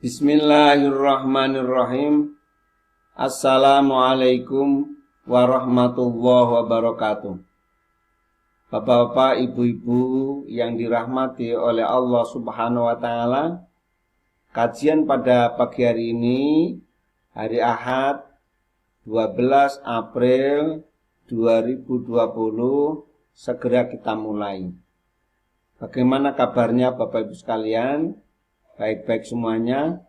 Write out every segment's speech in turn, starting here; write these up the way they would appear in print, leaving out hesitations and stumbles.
Bismillahirrahmanirrahim. Assalamualaikum warahmatullahi wabarakatuh. Bapak-bapak, ibu-ibu yang dirahmati oleh Allah Subhanahu wa taala, kajian pada pagi hari ini, hari Ahad 12 April 2020, segera kita mulai. Bagaimana kabarnya Bapak Ibu sekalian? Baik-baik semuanya.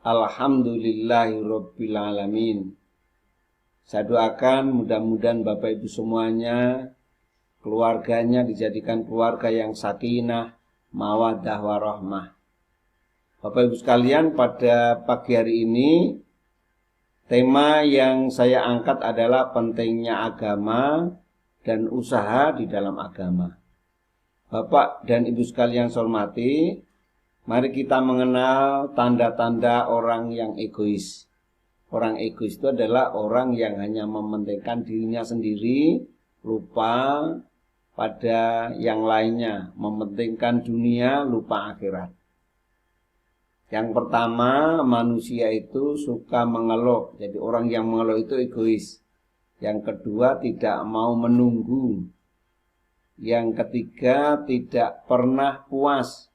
Alhamdulillahirabbil alamin. Saya doakan mudah-mudahan Bapak Ibu semuanya, keluarganya dijadikan keluarga yang sakinah, mawaddah warahmah. Bapak Ibu sekalian, pada pagi hari ini tema yang saya angkat adalah pentingnya agama dan usaha di dalam agama. Bapak dan Ibu sekalian saya hormati, mari kita mengenal tanda-tanda orang yang egois. Orang egois itu adalah orang yang hanya mementingkan dirinya sendiri, lupa pada yang lainnya, mementingkan dunia, lupa akhirat. Yang pertama, manusia itu suka mengeluh. Jadi orang yang mengeluh itu egois. Yang kedua, tidak mau menunggu. Yang ketiga, tidak pernah puas.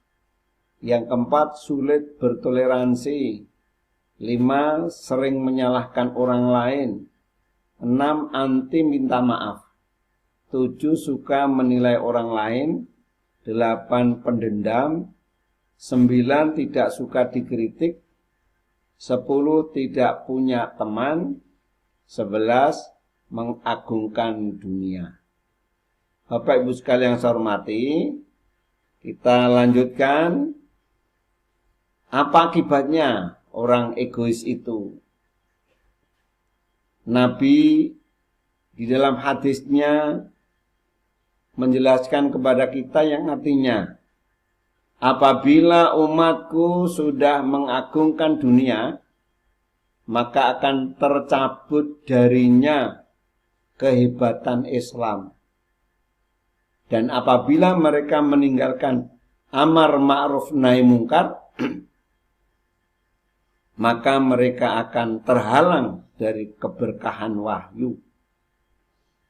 Yang keempat, sulit bertoleransi. 5, sering menyalahkan orang lain. 6, anti minta maaf. 7, suka menilai orang lain. 8, pendendam. 9, tidak suka dikritik. 10, tidak punya teman. 11, mengagungkan dunia. Bapak Ibu sekalian yang saya hormati, kita lanjutkan. Apa akibatnya orang egois itu? Nabi di dalam hadisnya menjelaskan kepada kita yang artinya, apabila umatku sudah mengagungkan dunia, maka akan tercabut darinya kehebatan Islam. Dan apabila mereka meninggalkan amar ma'ruf nahi mungkar, maka mereka akan terhalang dari keberkahan wahyu.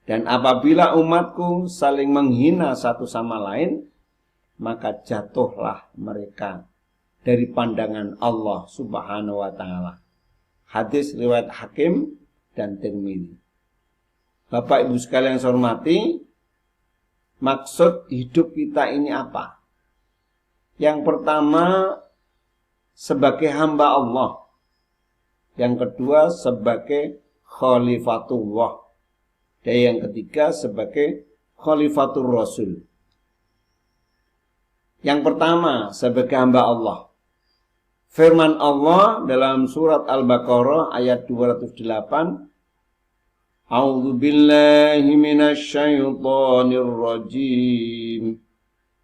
Dan apabila umatku saling menghina satu sama lain, maka jatuhlah mereka dari pandangan Allah Subhanahu wa taala. Hadis riwayat Hakim dan Tirmidzi. Bapak Ibu sekalian saya hormati, maksud hidup kita ini apa? Yang pertama, sebagai hamba Allah. Yang kedua, sebagai khalifatullah. Dan yang ketiga, sebagai khalifatur rasul. Yang pertama, sebagai hamba Allah. Firman Allah dalam surat Al-Baqarah ayat 208, A'udzu billahi minasy syaithanir rajim.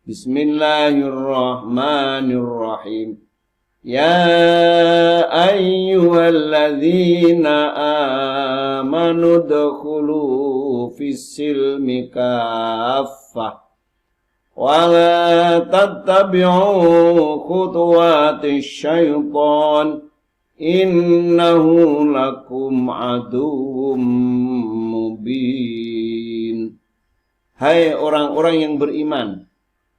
Bismillahirrahmanirrahim. Ya ayyuhalladzina amanu dkhulu fis-silmi kaffah wa la tattabi'u khutuwatis syaitan innahu lakum aduwwum mubin. Hai orang-orang yang beriman,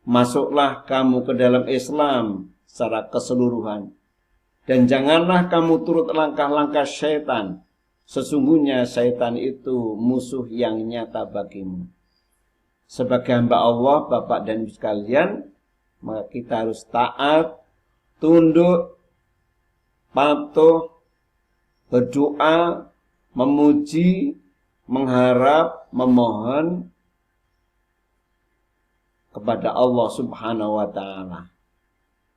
masuklah kamu ke dalam Islam secara keseluruhan. Dan janganlah kamu turut langkah-langkah syaitan. Sesungguhnya syaitan itu musuh yang nyata bagimu. Sebagai hamba Allah, Bapak dan Ibu sekalian, maka kita harus taat, tunduk, patuh, berdoa, memuji, mengharap, memohon kepada Allah Subhanahu wa taala.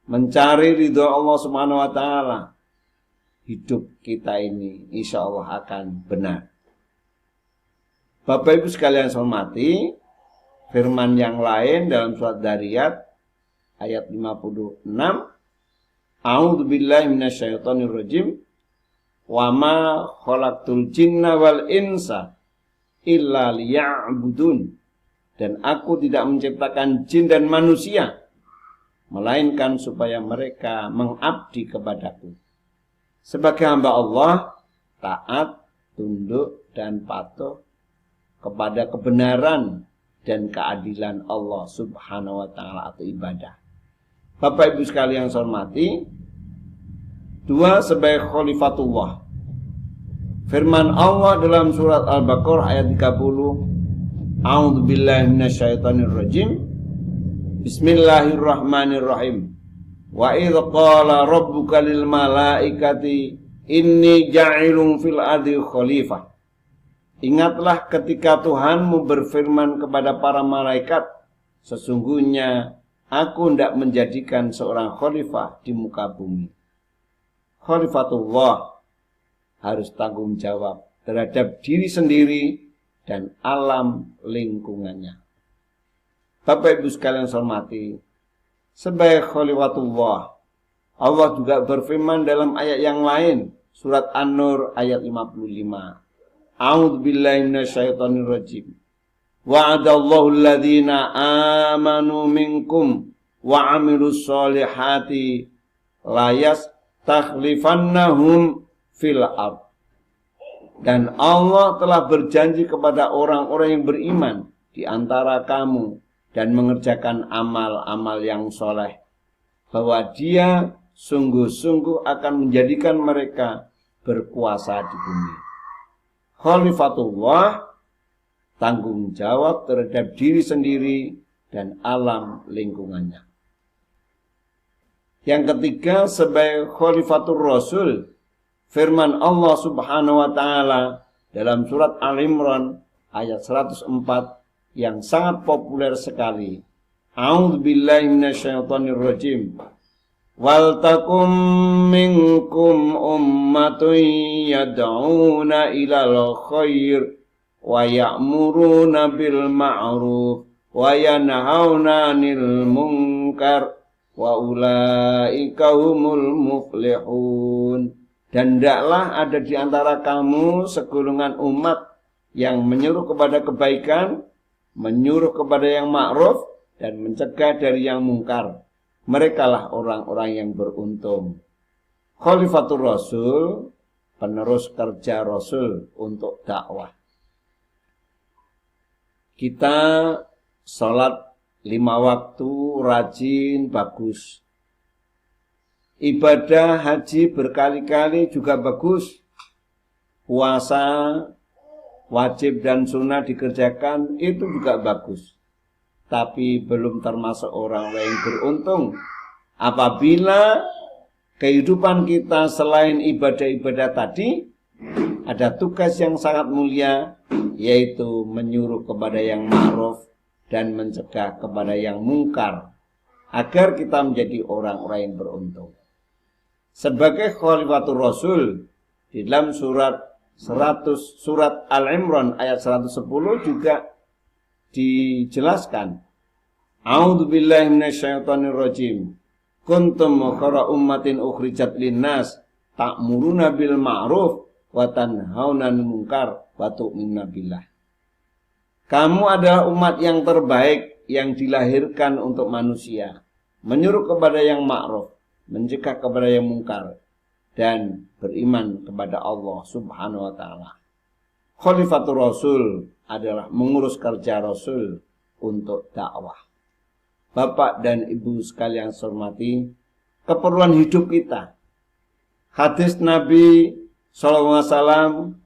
Mencari ridho Allah Subhanahu wa taala. Hidup kita ini insya Allah akan benar. Bapak Ibu sekalian saya hormati, firman yang lain dalam surat Dariyat ayat 56, A'udzu billahi minasyaitonir rajim. Wa ma khalaqtul jinna wal insa illa liya'budun. Dan aku tidak menciptakan jin dan manusia melainkan supaya mereka mengabdi kepadaku. Sebagai hamba Allah, taat, tunduk, dan patuh kepada kebenaran dan keadilan Allah subhanahu wa ta'ala atau ibadah. Bapak Ibu sekalian saya hormati, dua, sebagai khalifatullah. Firman Allah dalam surat Al-Baqarah ayat 30, A'udzubillahi minasyaitonirrajim. Bismillahirrahmanirrahim. Wa idh qala rabbuka lil malaikati inni ja'ilun fil ardi khalifah. Ingatlah ketika Tuhanmu berfirman kepada para malaikat, sesungguhnya aku hendak menjadikan seorang khalifah di muka bumi. Khalifatullah harus tanggung jawab terhadap diri sendiri dan alam lingkungannya. Bapak Ibu sekalian saya hormati, sebagai khalifatullah, Allah juga berfirman dalam ayat yang lain, surat An-Nur ayat 55. A'udzubillahi minasyaitonirrajim. Wa'adallahu alladhina amanu minkum wa 'amilus solihati la yastakhlifannahum fil ard. Dan Allah telah berjanji kepada orang-orang yang beriman di antara kamu dan mengerjakan amal-amal yang soleh, bahwa Dia sungguh-sungguh akan menjadikan mereka berkuasa di bumi. Khalifatullah, tanggung jawab terhadap diri sendiri dan alam lingkungannya. Yang ketiga, sebagai khalifatur Rasul, firman Allah subhanahu wa ta'ala dalam surat Al-Imran ayat 104 yang sangat populer sekali. A'udzubillahi minasyaitonirrajim. Wal takum minkum ummatun yad'una ilal khair wa ya'muruna bil ma'ruf wa yanhauna 'anil munkar wa ulaika humul muflihun. Dan hendaklah ada di antara kamu segolongan umat yang menyuruh kepada kebaikan, menyuruh kepada yang ma'ruf, dan mencegah dari yang mungkar. Merekalah orang-orang yang beruntung. Khalifatur Rasul, penerus kerja Rasul untuk dakwah. Kita sholat 5 waktu, rajin, bagus. Ibadah haji berkali-kali juga bagus. Puasa wajib dan sunnah dikerjakan, itu juga bagus. Tapi belum termasuk orang yang beruntung apabila kehidupan kita selain ibadah-ibadah tadi ada tugas yang sangat mulia, yaitu menyuruh kepada yang ma'ruf dan mencegah kepada yang mungkar, agar kita menjadi orang-orang yang beruntung. Sebagai khalifatur Rasul, di dalam surat Al-Imran ayat 110 juga dijelaskan. A'udzubillahi minasyaitonirrajim. Kuntum khairu ummatin ukhrijat linnas ta'muruna bil ma'ruf wa tanhauna 'anil munkar wa tu'minuna billah. Kamu adalah umat yang terbaik yang dilahirkan untuk manusia, menyuruh kepada yang ma'ruf, mencegah kepada yang mungkar, dan beriman kepada Allah subhanahu wa ta'ala. Khalifatur Rasul adalah mengurus kerja Rasul untuk dakwah. Bapak dan Ibu sekalian saya hormati, keperluan hidup kita. Hadis Nabi SAW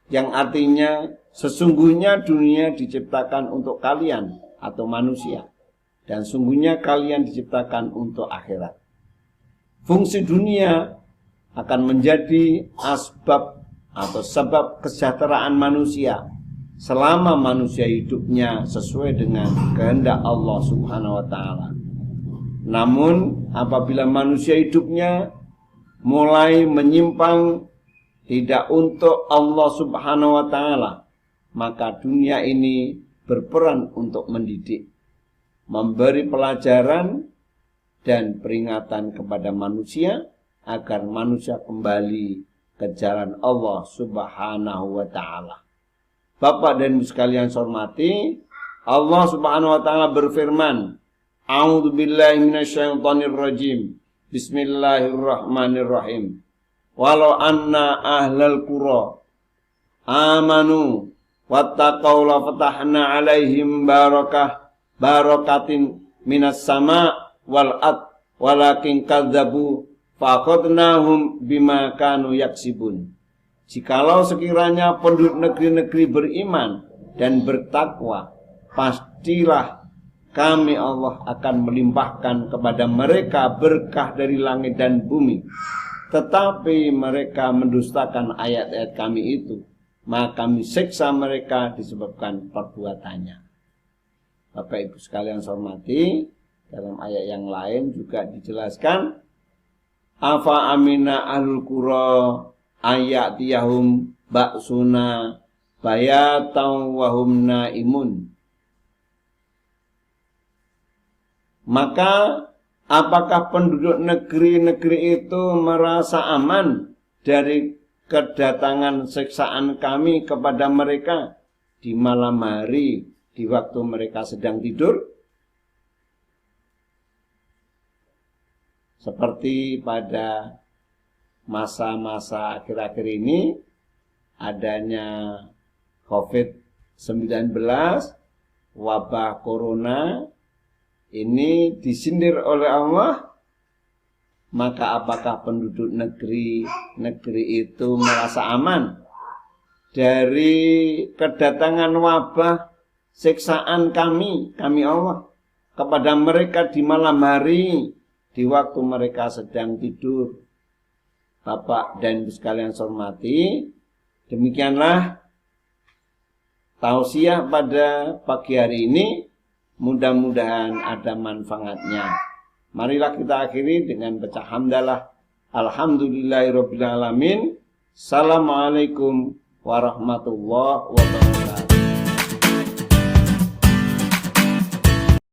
yang artinya sesungguhnya dunia diciptakan untuk kalian atau manusia, dan sungguhnya kalian diciptakan untuk akhirat. Fungsi dunia akan menjadi asbab atau sebab kesejahteraan manusia selama manusia hidupnya sesuai dengan kehendak Allah subhanahu wa ta'ala. Namun apabila manusia hidupnya mulai menyimpang tidak untuk Allah subhanahu wa ta'ala, maka dunia ini berperan untuk mendidik, memberi pelajaran dan peringatan kepada manusia agar manusia kembali ke jalan Allah subhanahu wa ta'ala. Bapak dan Ibu sekalian saya hormati, Allah subhanahu wa ta'ala berfirman, A'udzubillahi minasyaitonirrajim. Bismillahirrahmanirrahim. Walau anna ahlal qura amanu wattaqau la fatahna alaihim barakatin minas sama wal ard walakin kadzabu faqadnahum bima kanu yaksibun. Jikalau sekiranya penduduk negeri-negeri beriman dan bertakwa, pastilah kami Allah akan melimpahkan kepada mereka berkah dari langit dan bumi. Tetapi mereka mendustakan ayat-ayat kami itu, maka kami siksa mereka disebabkan perbuatannya. Bapak Ibu sekalian saya hormati, dalam ayat yang lain juga dijelaskan, afa amina ahlul qura ayatiyahum ba'suna bayatan wa hum naimun. Maka apakah penduduk negeri-negeri itu merasa aman dari kedatangan siksaan kami kepada mereka di malam hari, di waktu mereka sedang tidur? Seperti pada masa-masa akhir-akhir ini, adanya COVID-19, wabah corona, ini disindir oleh Allah, maka apakah penduduk negeri itu merasa aman dari kedatangan wabah siksaan kami Allah kepada mereka di malam hari, di waktu mereka sedang tidur? Bapak dan Ibu sekalian saya hormati, demikianlah tausiah pada pagi hari ini. Mudah-mudahan ada manfaatnya. Marilah kita akhiri dengan baca hamdalah. Alhamdulillahirabbil alamin. Assalamualaikum warahmatullahi wabarakatuh.